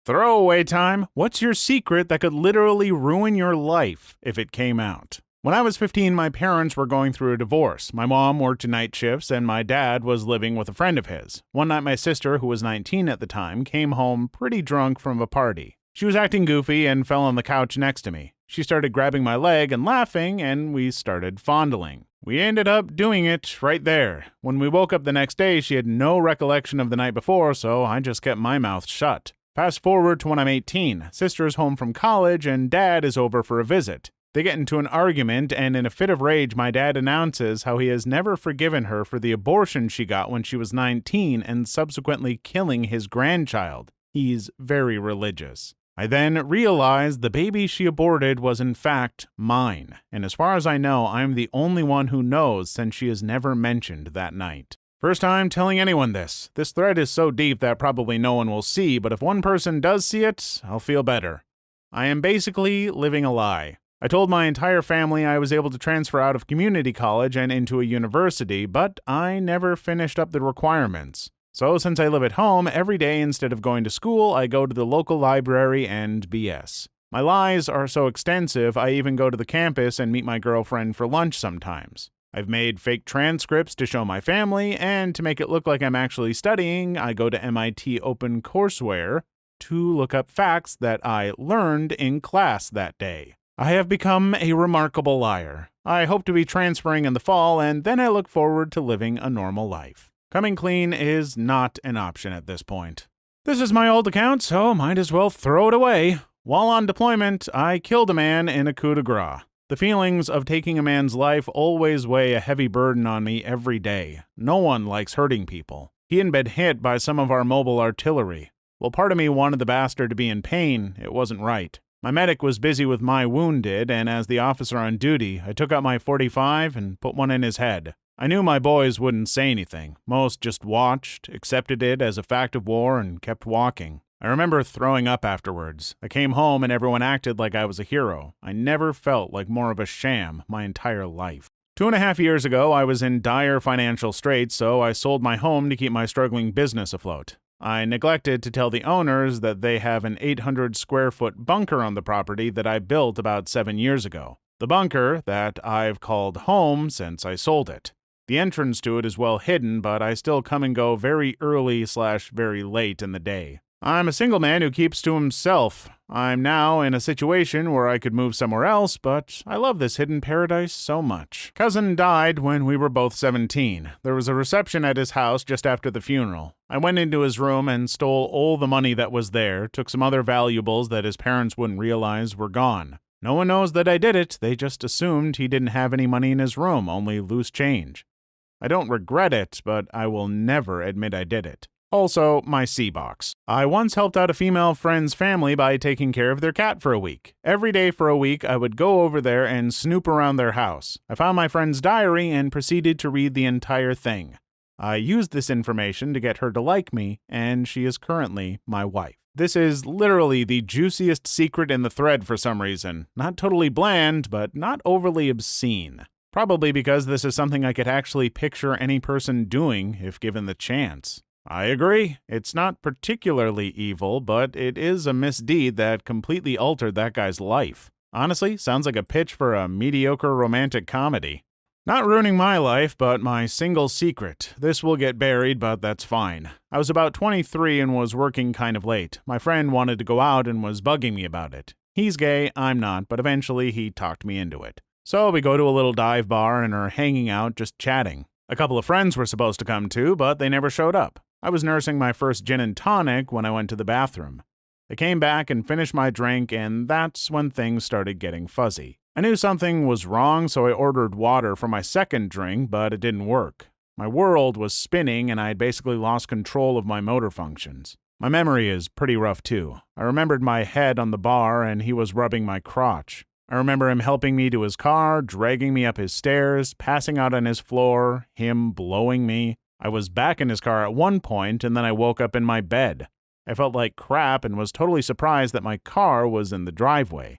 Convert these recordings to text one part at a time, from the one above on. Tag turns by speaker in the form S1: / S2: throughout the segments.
S1: Throwaway time. What's your secret that could literally ruin your life if it came out? When I was 15, my parents were going through a divorce. My mom worked night shifts, and my dad was living with a friend of his. One night, my sister, who was 19 at the time, came home pretty drunk from a party. She was acting goofy and fell on the couch next to me. She started grabbing my leg and laughing, and we started fondling. We ended up doing it right there. When we woke up the next day, she had no recollection of the night before, so I just kept my mouth shut. Fast forward to when I'm 18. Sister's home from college, and Dad is over for a visit. They get into an argument, and in a fit of rage, my dad announces how he has never forgiven her for the abortion she got when she was 19 and subsequently killing his grandchild. He's very religious. I then realized the baby she aborted was in fact mine, and as far as I know, I'm the only one who knows since she is never mentioned that night. First time telling anyone this. This thread is so deep that probably no one will see, but if one person does see it, I'll feel better. I am basically living a lie. I told my entire family I was able to transfer out of community college and into a university, but I never finished up the requirements. So since I live at home, every day instead of going to school, I go to the local library and BS. My lies are so extensive, I even go to the campus and meet my girlfriend for lunch sometimes. I've made fake transcripts to show my family, and to make it look like I'm actually studying, I go to MIT OpenCourseWare to look up facts that I learned in class that day. I have become a remarkable liar. I hope to be transferring in the fall, and then I look forward to living a normal life. Coming clean is not an option at this point. This is my old account, so might as well throw it away. While on deployment, I killed a man in a coup de grace. The feelings of taking a man's life always weigh a heavy burden on me every day. No one likes hurting people. He had been hit by some of our mobile artillery. While part of me wanted the bastard to be in pain, it wasn't right. My medic was busy with my wounded, and as the officer on duty, I took out my .45 and put one in his head. I knew my boys wouldn't say anything. Most just watched, accepted it as a fact of war, and kept walking. I remember throwing up afterwards. I came home and everyone acted like I was a hero. I never felt like more of a sham my entire life. 2.5 years ago, I was in dire financial straits, so I sold my home to keep my struggling business afloat. I neglected to tell the owners that they have an 800-square-foot bunker on the property that I built about 7 years ago. The bunker that I've called home since I sold it. The entrance to it is well hidden, but I still come and go very early/very late in the day. I'm a single man who keeps to himself. I'm now in a situation where I could move somewhere else, but I love this hidden paradise so much. Cousin died when we were both 17. There was a reception at his house just after the funeral. I went into his room and stole all the money that was there, took some other valuables that his parents wouldn't realize were gone. No one knows that I did it, they just assumed he didn't have any money in his room, only loose change. I don't regret it, but I will never admit I did it. Also, my C-box. I once helped out a female friend's family by taking care of their cat for a week. Every day for a week, I would go over there and snoop around their house. I found my friend's diary and proceeded to read the entire thing. I used this information to get her to like me, and she is currently my wife. This is literally the juiciest secret in the thread for some reason. Not totally bland, but not overly obscene. Probably because this is something I could actually picture any person doing if given the chance. I agree. It's not particularly evil, but it is a misdeed that completely altered that guy's life. Honestly, sounds like a pitch for a mediocre romantic comedy. Not ruining my life, but my single secret. This will get buried, but that's fine. I was about 23 and was working kind of late. My friend wanted to go out and was bugging me about it. He's gay, I'm not, but eventually he talked me into it. So we go to a little dive bar and are hanging out, just chatting. A couple of friends were supposed to come too, but they never showed up. I was nursing my first gin and tonic when I went to the bathroom. I came back and finished my drink, and that's when things started getting fuzzy. I knew something was wrong, so I ordered water for my second drink, but it didn't work. My world was spinning, and I had basically lost control of my motor functions. My memory is pretty rough too. I remembered my head on the bar, and he was rubbing my crotch. I remember him helping me to his car, dragging me up his stairs, passing out on his floor, him blowing me. I was back in his car at one point, and then I woke up in my bed. I felt like crap and was totally surprised that my car was in the driveway.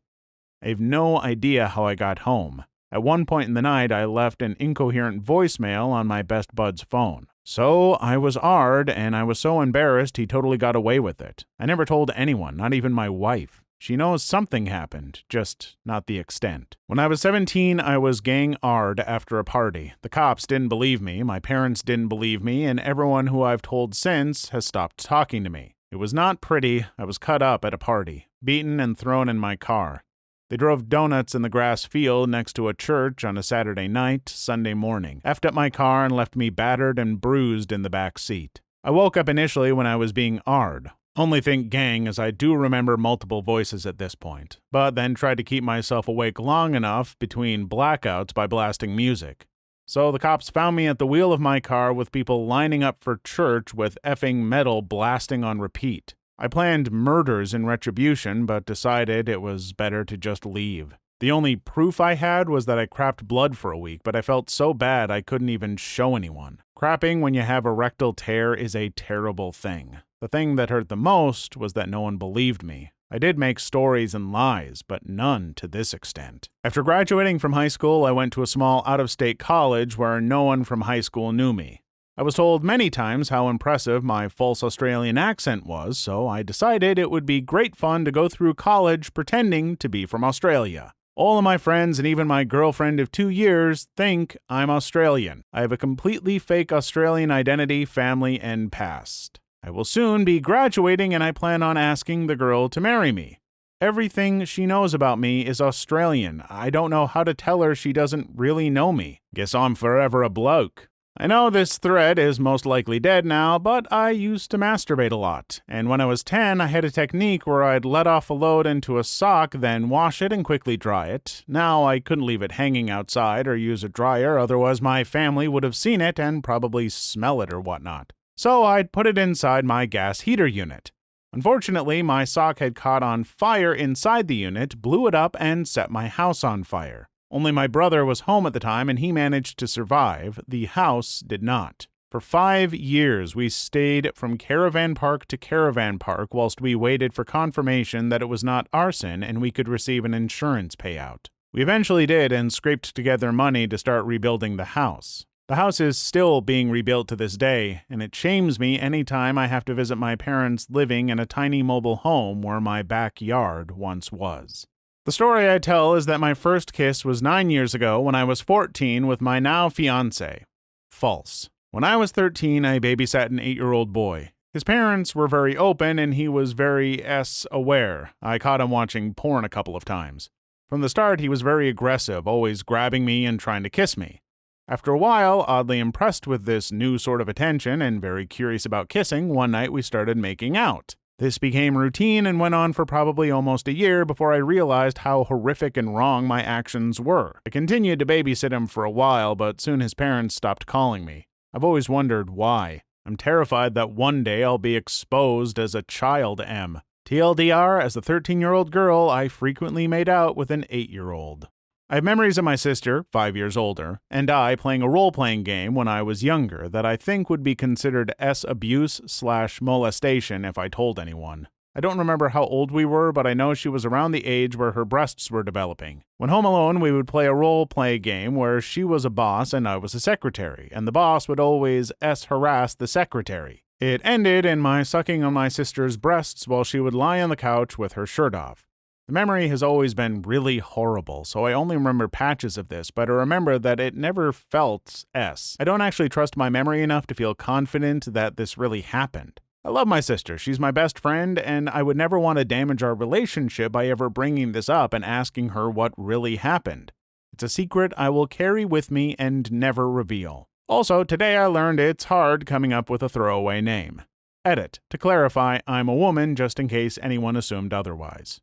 S1: I have no idea how I got home. At one point in the night, I left an incoherent voicemail on my best bud's phone. So I was R'd, and I was so embarrassed he totally got away with it. I never told anyone, not even my wife. She knows something happened, just not the extent. When I was 17, I was gang R'd after a party. The cops didn't believe me, my parents didn't believe me, and everyone who I've told since has stopped talking to me. It was not pretty. I was cut up at a party, beaten and thrown in my car. They drove donuts in the grass field next to a church on a Saturday night, Sunday morning, effed up my car and left me battered and bruised in the back seat. I woke up initially when I was being R'd. Only think gang, as I do remember multiple voices at this point, but then tried to keep myself awake long enough between blackouts by blasting music. So the cops found me at the wheel of my car with people lining up for church with effing metal blasting on repeat. I planned murders in retribution, but decided it was better to just leave. The only proof I had was that I crapped blood for a week, but I felt so bad I couldn't even show anyone. Crapping when you have a rectal tear is a terrible thing. The thing that hurt the most was that no one believed me. I did make stories and lies, but none to this extent. After graduating from high school, I went to a small out-of-state college where no one from high school knew me. I was told many times how impressive my false Australian accent was, so I decided it would be great fun to go through college pretending to be from Australia. All of my friends and even my girlfriend of 2 years think I'm Australian. I have a completely fake Australian identity, family, and past. I will soon be graduating and I plan on asking the girl to marry me. Everything she knows about me is Australian. I don't know how to tell her she doesn't really know me. Guess I'm forever a bloke. I know this thread is most likely dead now, but I used to masturbate a lot. And when I was 10, I had a technique where I'd let off a load into a sock, then wash it and quickly dry it. Now I couldn't leave it hanging outside or use a dryer, otherwise my family would have seen it and probably smell it or whatnot. So I'd put it inside my gas heater unit. Unfortunately, my sock had caught on fire inside the unit, blew it up, and set my house on fire. Only my brother was home at the time and he managed to survive. The house did not. For 5 years, we stayed from caravan park to caravan park whilst we waited for confirmation that it was not arson and we could receive an insurance payout. We eventually did and scraped together money to start rebuilding the house. The house is still being rebuilt to this day, and it shames me any time I have to visit my parents living in a tiny mobile home where my backyard once was. The story I tell is that my first kiss was 9 years ago when I was 14 with my now fiancé. False. When I was 13, I babysat an 8-year-old boy. His parents were very open and he was very aware. I caught him watching porn a couple of times. From the start, he was very aggressive, always grabbing me and trying to kiss me. After a while, oddly impressed with this new sort of attention and very curious about kissing, one night we started making out. This became routine and went on for probably almost a year before I realized how horrific and wrong my actions were. I continued to babysit him for a while, but soon his parents stopped calling me. I've always wondered why. I'm terrified that one day I'll be exposed as a child M. TLDR, as a 13-year-old girl, I frequently made out with an 8-year-old. I have memories of my sister, 5 years older, and I playing a role-playing game when I was younger that I think would be considered abuse/molestation if I told anyone. I don't remember how old we were, but I know she was around the age where her breasts were developing. When home alone, we would play a role-play game where she was a boss and I was a secretary, and the boss would always harass the secretary. It ended in my sucking on my sister's breasts while she would lie on the couch with her shirt off. The memory has always been really horrible, so I only remember patches of this, but I remember that it never felt I don't actually trust my memory enough to feel confident that this really happened. I love my sister, she's my best friend, and I would never want to damage our relationship by ever bringing this up and asking her what really happened. It's a secret I will carry with me and never reveal. Also, today I learned it's hard coming up with a throwaway name. Edit. To clarify, I'm a woman, just in case anyone assumed otherwise.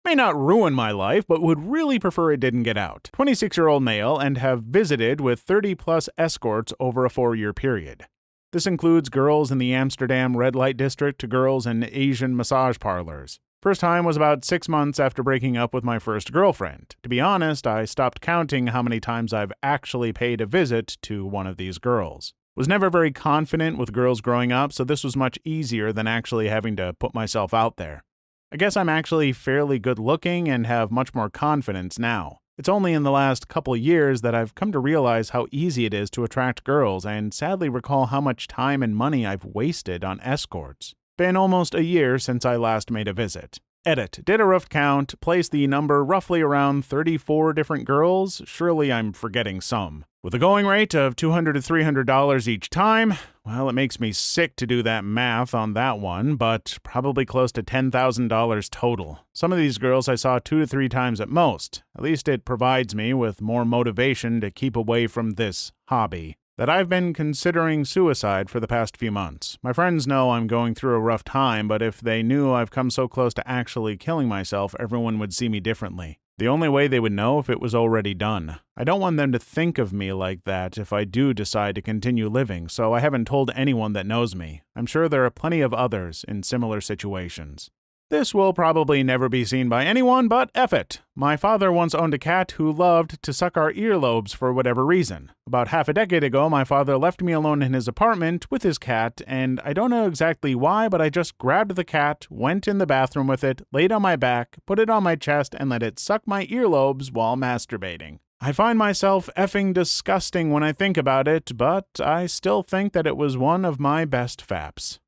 S1: May not ruin my life, but would really prefer it didn't get out. 26-year-old male and have visited with 30-plus escorts over a 4-year period. This includes girls in the Amsterdam red light district to girls in Asian massage parlors. First time was about 6 months after breaking up with my first girlfriend. To be honest, I stopped counting how many times I've actually paid a visit to one of these girls. Was never very confident with girls growing up, so this was much easier than actually having to put myself out there. I guess I'm actually fairly good looking and have much more confidence now. It's only in the last couple years that I've come to realize how easy it is to attract girls and sadly recall how much time and money I've wasted on escorts. Been almost a year since I last made a visit. Edit. Did a rough count, placed the number roughly around 34 different girls. Surely I'm forgetting some. With a going rate of $200 to $300 each time, well, it makes me sick to do that math on that one, but probably close to $10,000 total. Some of these girls I saw 2 to 3 times at most. At least it provides me with more motivation to keep away from this hobby. That I've been considering suicide for the past few months. My friends know I'm going through a rough time, but if they knew I've come so close to actually killing myself, everyone would see me differently. The only way they would know if it was already done. I don't want them to think of me like that if I do decide to continue living, so I haven't told anyone that knows me. I'm sure there are plenty of others in similar situations. This will probably never be seen by anyone, but F it. My father once owned a cat who loved to suck our earlobes for whatever reason. About half a decade ago, my father left me alone in his apartment with his cat, and I don't know exactly why, but I just grabbed the cat, went in the bathroom with it, laid on my back, put it on my chest, and let it suck my earlobes while masturbating. I find myself effing disgusting when I think about it, but I still think that it was one of my best faps.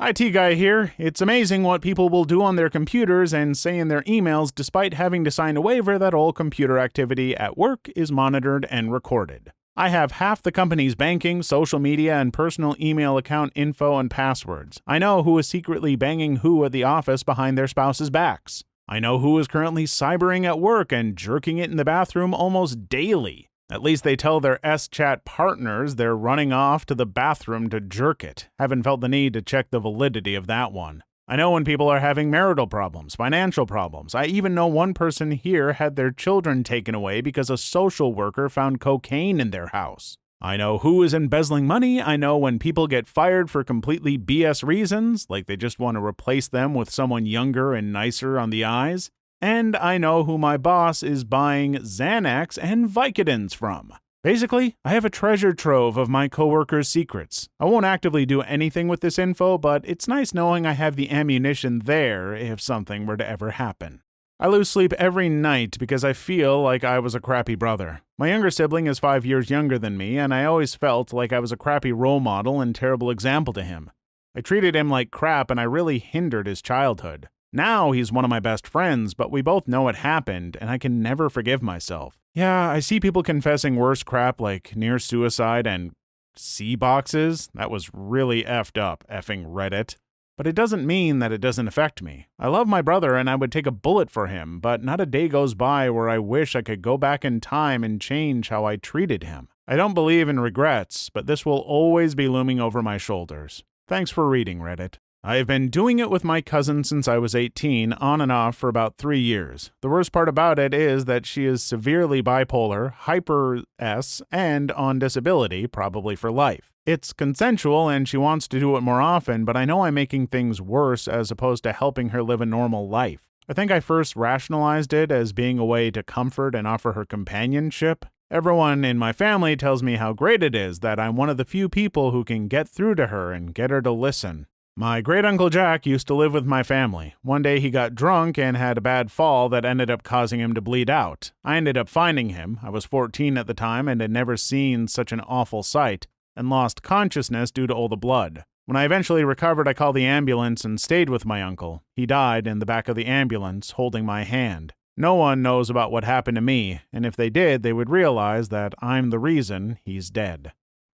S1: IT guy here. It's amazing what people will do on their computers and say in their emails despite having to sign a waiver that all computer activity at work is monitored and recorded. I have half the company's banking, social media, and personal email account info and passwords. I know who is secretly banging who at the office behind their spouse's backs. I know who is currently cybering at work and jerking it in the bathroom almost daily. At least they tell their S-chat partners they're running off to the bathroom to jerk it. Haven't felt the need to check the validity of that one. I know when people are having marital problems, financial problems. I even know one person here had their children taken away because a social worker found cocaine in their house. I know who is embezzling money. I know when people get fired for completely BS reasons, like they just want to replace them with someone younger and nicer on the eyes. And I know who my boss is buying Xanax and Vicodins from. Basically, I have a treasure trove of my coworkers' secrets. I won't actively do anything with this info, but it's nice knowing I have the ammunition there if something were to ever happen. I lose sleep every night because I feel like I was a crappy brother. My younger sibling is 5 years younger than me, and I always felt like I was a crappy role model and terrible example to him. I treated him like crap, and I really hindered his childhood. Now he's one of my best friends, but we both know it happened, and I can never forgive myself. Yeah, I see people confessing worse crap like near suicide and C boxes. That was really effed up, effing Reddit. But it doesn't mean that it doesn't affect me. I love my brother and I would take a bullet for him, but not a day goes by where I wish I could go back in time and change how I treated him. I don't believe in regrets, but this will always be looming over my shoulders. Thanks for reading, Reddit. I have been doing it with my cousin since I was 18, on and off for about 3 years. The worst part about it is that she is severely bipolar, hyper-S, and on disability, probably for life. It's consensual and she wants to do it more often, but I know I'm making things worse as opposed to helping her live a normal life. I think I first rationalized it as being a way to comfort and offer her companionship. Everyone in my family tells me how great it is that I'm one of the few people who can get through to her and get her to listen. My great-uncle Jack used to live with my family. One day he got drunk and had a bad fall that ended up causing him to bleed out. I ended up finding him. I was 14 at the time and had never seen such an awful sight, and lost consciousness due to all the blood. When I eventually recovered, I called the ambulance and stayed with my uncle. He died in the back of the ambulance, holding my hand. No one knows about what happened to me, and if they did, they would realize that I'm the reason he's dead.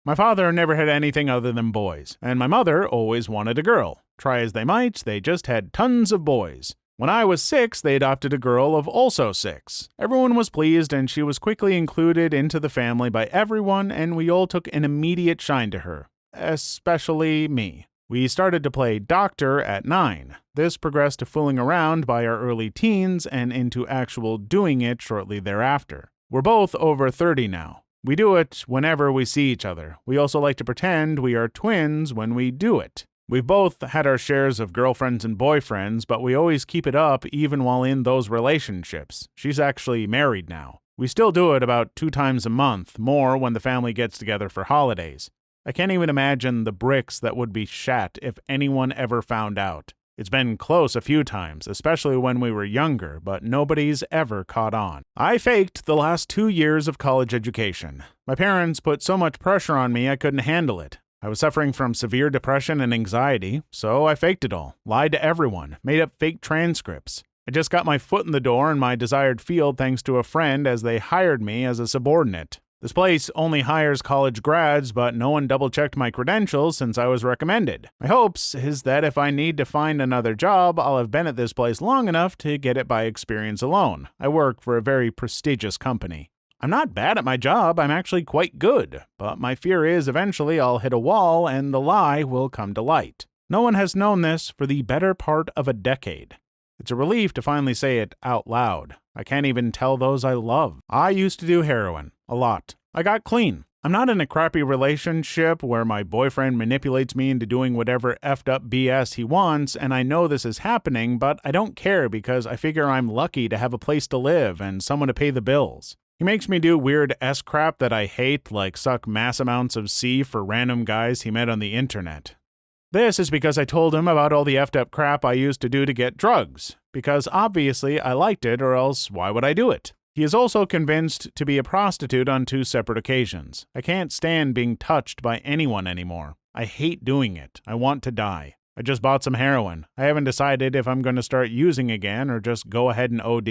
S1: My father never had anything other than boys, and my mother always wanted a girl. Try as they might, they just had tons of boys. When I was 6, they adopted a girl of also 6. Everyone was pleased, and she was quickly included into the family by everyone, and we all took an immediate shine to her, especially me. We started to play doctor at 9. This progressed to fooling around by our early teens and into actual doing it shortly thereafter. We're both over 30 now. We do it whenever we see each other. We also like to pretend we are twins when we do it. We've both had our shares of girlfriends and boyfriends, but we always keep it up even while in those relationships. She's actually married now. We still do it about 2 times a month, more when the family gets together for holidays. I can't even imagine the bricks that would be shat if anyone ever found out. It's been close a few times, especially when we were younger, but nobody's ever caught on. I faked the last 2 years of college education. My parents put so much pressure on me I couldn't handle it. I was suffering from severe depression and anxiety, so I faked it all, lied to everyone, made up fake transcripts. I just got my foot in the door in my desired field thanks to a friend as they hired me as a subordinate. This place only hires college grads, but no one double-checked my credentials since I was recommended. My hopes is that if I need to find another job, I'll have been at this place long enough to get it by experience alone. I work for a very prestigious company. I'm not bad at my job, I'm actually quite good, but my fear is eventually I'll hit a wall and the lie will come to light. No one has known this for the better part of a decade. It's a relief to finally say it out loud. I can't even tell those I love. I used to do heroin. A lot. I got clean. I'm not in a crappy relationship where my boyfriend manipulates me into doing whatever effed up BS he wants, and I know this is happening, but I don't care because I figure I'm lucky to have a place to live and someone to pay the bills. He makes me do weird S crap that I hate, like suck mass amounts of C for random guys he met on the internet. This is because I told him about all the effed up crap I used to do to get drugs, because obviously I liked it, or else why would I do it? He is also convinced to be a prostitute on 2 separate occasions. I can't stand being touched by anyone anymore. I hate doing it. I want to die. I just bought some heroin. I haven't decided if I'm going to start using again or just go ahead and OD.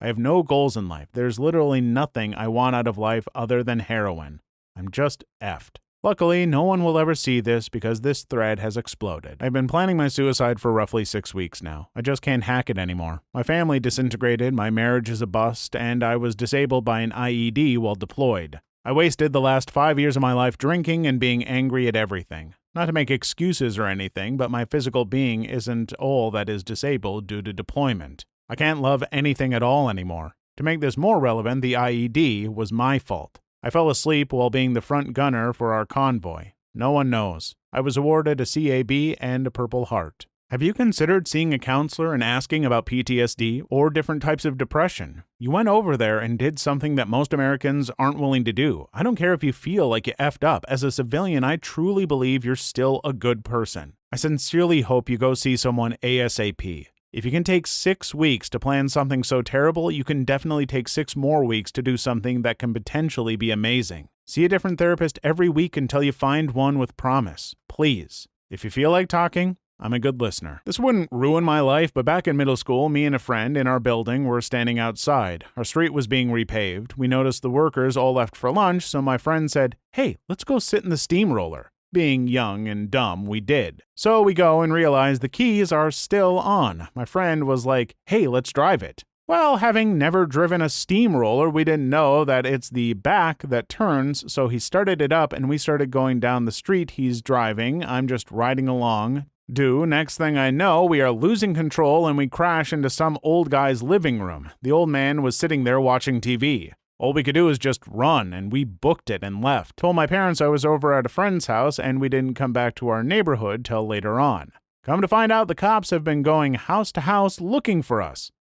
S1: I have no goals in life. There's literally nothing I want out of life other than heroin. I'm just effed. Luckily, no one will ever see this because this thread has exploded. I've been planning my suicide for roughly 6 weeks now. I just can't hack it anymore. My family disintegrated, my marriage is a bust, and I was disabled by an IED while deployed. I wasted the last 5 years of my life drinking and being angry at everything. Not to make excuses or anything, but my physical being isn't all that is disabled due to deployment. I can't love anything at all anymore. To make this more relevant, the IED was my fault. I fell asleep while being the front gunner for our convoy. No one knows. I was awarded a CAB and a Purple Heart. Have you considered seeing a counselor and asking about PTSD or different types of depression? You went over there and did something that most Americans aren't willing to do. I don't care if you feel like you effed up. As a civilian, I truly believe you're still a good person. I sincerely hope you go see someone ASAP. If you can take 6 weeks to plan something so terrible, you can definitely take 6 more weeks to do something that can potentially be amazing. See a different therapist every week until you find one with promise. Please. If you feel like talking, I'm a good listener. This wouldn't ruin my life, but back in middle school, me and a friend in our building were standing outside. Our street was being repaved. We noticed the workers all left for lunch, so my friend said, "Hey, let's go sit in the steamroller." Being young and dumb, we did. So we go and realize the keys are still on. My friend was like, "Hey, let's drive it." Well, having never driven a steamroller, we didn't know that it's the back that turns, so he started it up and we started going down the street he's driving. I'm just riding along. Next thing I know, we are losing control and we crash into some old guy's living room. The old man was sitting there watching TV. All we could do was just run, and we booked it and left. Told my parents I was over at a friend's house, and we didn't come back to our neighborhood till later on. Come to find out, the cops have been going house to house looking for us.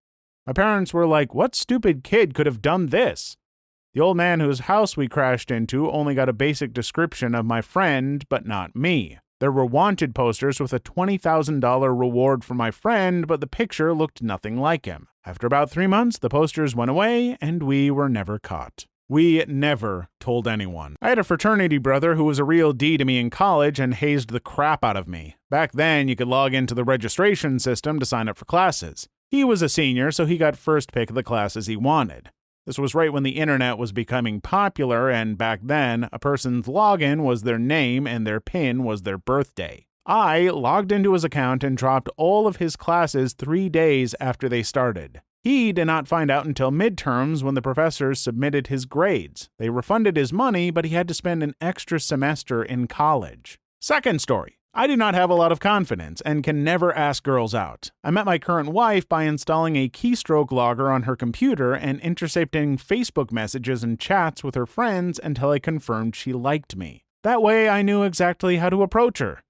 S1: My parents were like, "What stupid kid could have done this?" The old man whose house we crashed into only got a basic description of my friend, but not me. There were wanted posters with a $20,000 reward for my friend, but the picture looked nothing like him. After about 3 months, the posters went away, and we were never caught. We never told anyone. I had a fraternity brother who was a real D to me in college and hazed the crap out of me. Back then, you could log into the registration system to sign up for classes. He was a senior, so he got first pick of the classes he wanted. This was right when the internet was becoming popular, and back then, a person's login was their name and their PIN was their birthday. I logged into his account and dropped all of his classes 3 days after they started. He did not find out until midterms when the professors submitted his grades. They refunded his money, but he had to spend an extra semester in college. Second story. I do not have a lot of confidence and can never ask girls out. I met my current wife by installing a keystroke logger on her computer and intercepting Facebook messages and chats with her friends until I confirmed she liked me. That way I knew exactly how to approach her.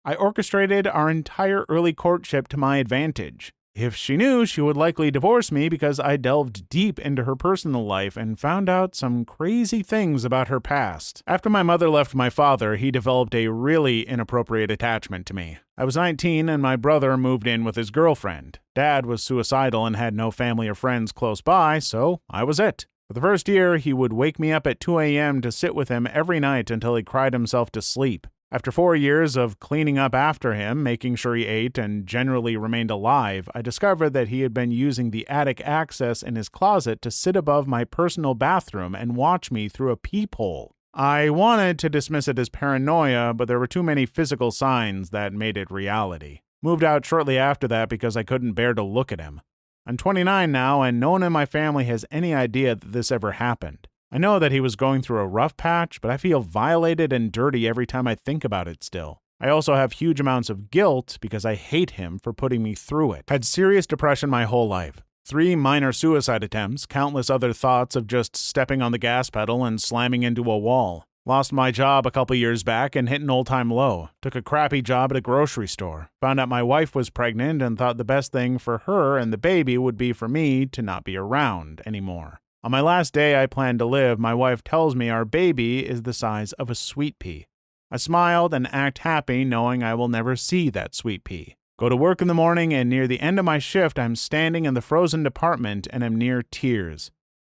S1: I orchestrated our entire early courtship to my advantage. If she knew, she would likely divorce me because I delved deep into her personal life and found out some crazy things about her past. After my mother left my father, he developed a really inappropriate attachment to me. I was 19 and my brother moved in with his girlfriend. Dad was suicidal and had no family or friends close by, so I was it. For the first year, he would wake me up at 2 a.m. to sit with him every night until he cried himself to sleep. After 4 years of cleaning up after him, making sure he ate, and generally remained alive, I discovered that he had been using the attic access in his closet to sit above my personal bathroom and watch me through a peephole. I wanted to dismiss it as paranoia, but there were too many physical signs that made it reality. Moved out shortly after that because I couldn't bear to look at him. I'm 29 now, and no one in my family has any idea that this ever happened. I know that he was going through a rough patch, but I feel violated and dirty every time I think about it still. I also have huge amounts of guilt because I hate him for putting me through it. Had serious depression my whole life. 3 minor suicide attempts, countless other thoughts of just stepping on the gas pedal and slamming into a wall. Lost my job a couple years back and hit an all-time low. Took a crappy job at a grocery store. Found out my wife was pregnant and thought the best thing for her and the baby would be for me to not be around anymore. On my last day I plan to live, my wife tells me our baby is the size of a sweet pea. I smiled and act happy knowing I will never see that sweet pea. Go to work in the morning and near the end of my shift I'm standing in the frozen department and am near tears.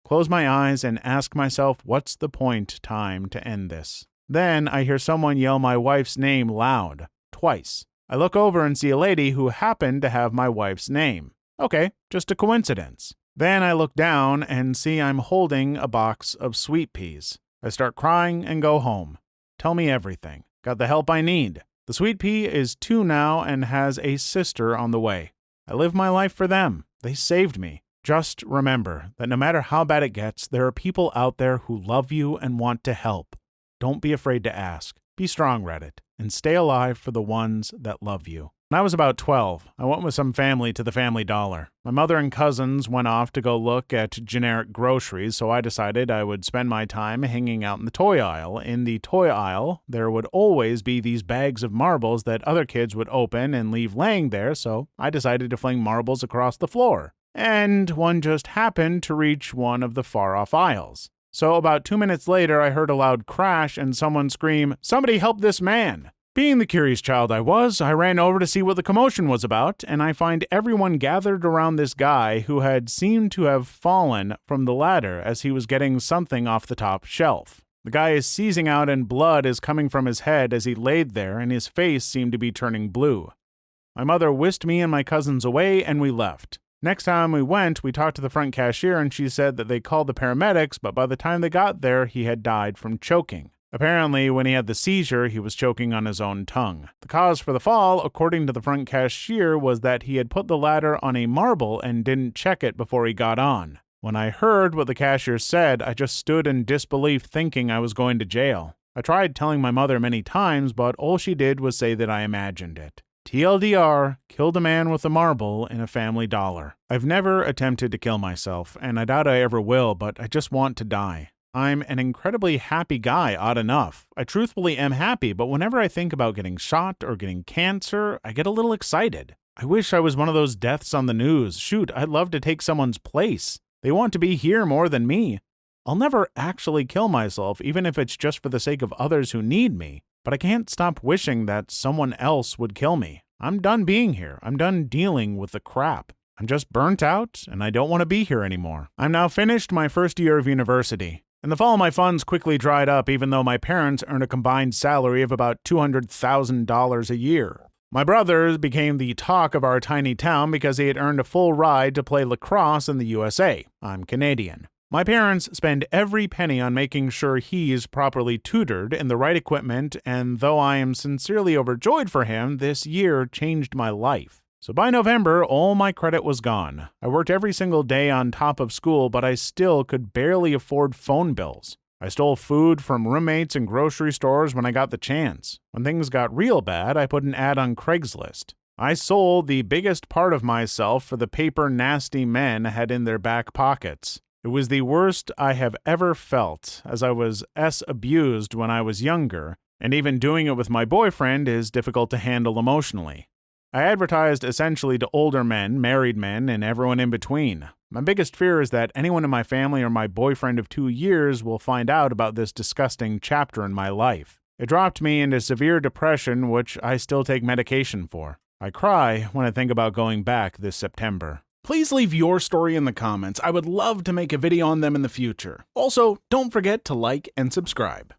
S1: Close my eyes and ask myself what's the point time to end this. Then I hear someone yell my wife's name loud, twice. I look over and see a lady who happened to have my wife's name. Okay, just a coincidence. Then I look down and see I'm holding a box of sweet peas. I start crying and go home. Tell me everything. Got the help I need. The sweet pea is 2 now and has a sister on the way. I live my life for them. They saved me. Just remember that no matter how bad it gets, there are people out there who love you and want to help. Don't be afraid to ask. Be strong, Reddit, and stay alive for the ones that love you. When I was about 12, I went with some family to the Family Dollar. My mother and cousins went off to go look at generic groceries, so I decided I would spend my time hanging out in the toy aisle. In the toy aisle, there would always be these bags of marbles that other kids would open and leave laying there, so I decided to fling marbles across the floor. And one just happened to reach one of the far-off aisles. So about 2 minutes later, I heard a loud crash and someone scream, "Somebody help this man!" Being the curious child I was, I ran over to see what the commotion was about, and I find everyone gathered around this guy who had seemed to have fallen from the ladder as he was getting something off the top shelf. The guy is seizing out and blood is coming from his head as he laid there, and his face seemed to be turning blue. My mother whisked me and my cousins away, and we left. Next time we went, we talked to the front cashier, and she said that they called the paramedics, but by the time they got there, he had died from choking. Apparently, when he had the seizure, he was choking on his own tongue. The cause for the fall, according to the front cashier, was that he had put the ladder on a marble and didn't check it before he got on. When I heard what the cashier said, I just stood in disbelief thinking I was going to jail. I tried telling my mother many times, but all she did was say that I imagined it. TLDR, killed a man with a marble in a Family Dollar. I've never attempted to kill myself, and I doubt I ever will, but I just want to die. I'm an incredibly happy guy, odd enough. I truthfully am happy, but whenever I think about getting shot or getting cancer, I get a little excited. I wish I was one of those deaths on the news. Shoot, I'd love to take someone's place. They want to be here more than me. I'll never actually kill myself, even if it's just for the sake of others who need me. But I can't stop wishing that someone else would kill me. I'm done being here. I'm done dealing with the crap. I'm just burnt out, and I don't want to be here anymore. I'm now finished my first year of university. In the fall, my funds quickly dried up, even though my parents earned a combined salary of about $200,000 a year. My brother became the talk of our tiny town because he had earned a full ride to play lacrosse in the USA. I'm Canadian. My parents spend every penny on making sure he is properly tutored in the right equipment, and though I am sincerely overjoyed for him, this year changed my life. So by November, all my credit was gone. I worked every single day on top of school, but I still could barely afford phone bills. I stole food from roommates and grocery stores when I got the chance. When things got real bad, I put an ad on Craigslist. I sold the biggest part of myself for the paper nasty men had in their back pockets. It was the worst I have ever felt, as I was abused when I was younger, and even doing it with my boyfriend is difficult to handle emotionally. I advertised essentially to older men, married men, and everyone in between. My biggest fear is that anyone in my family or my boyfriend of 2 years will find out about this disgusting chapter in my life. It dropped me into severe depression, which I still take medication for. I cry when I think about going back this September. Please leave your story in the comments. I would love to make a video on them in the future. Also, don't forget to like and subscribe.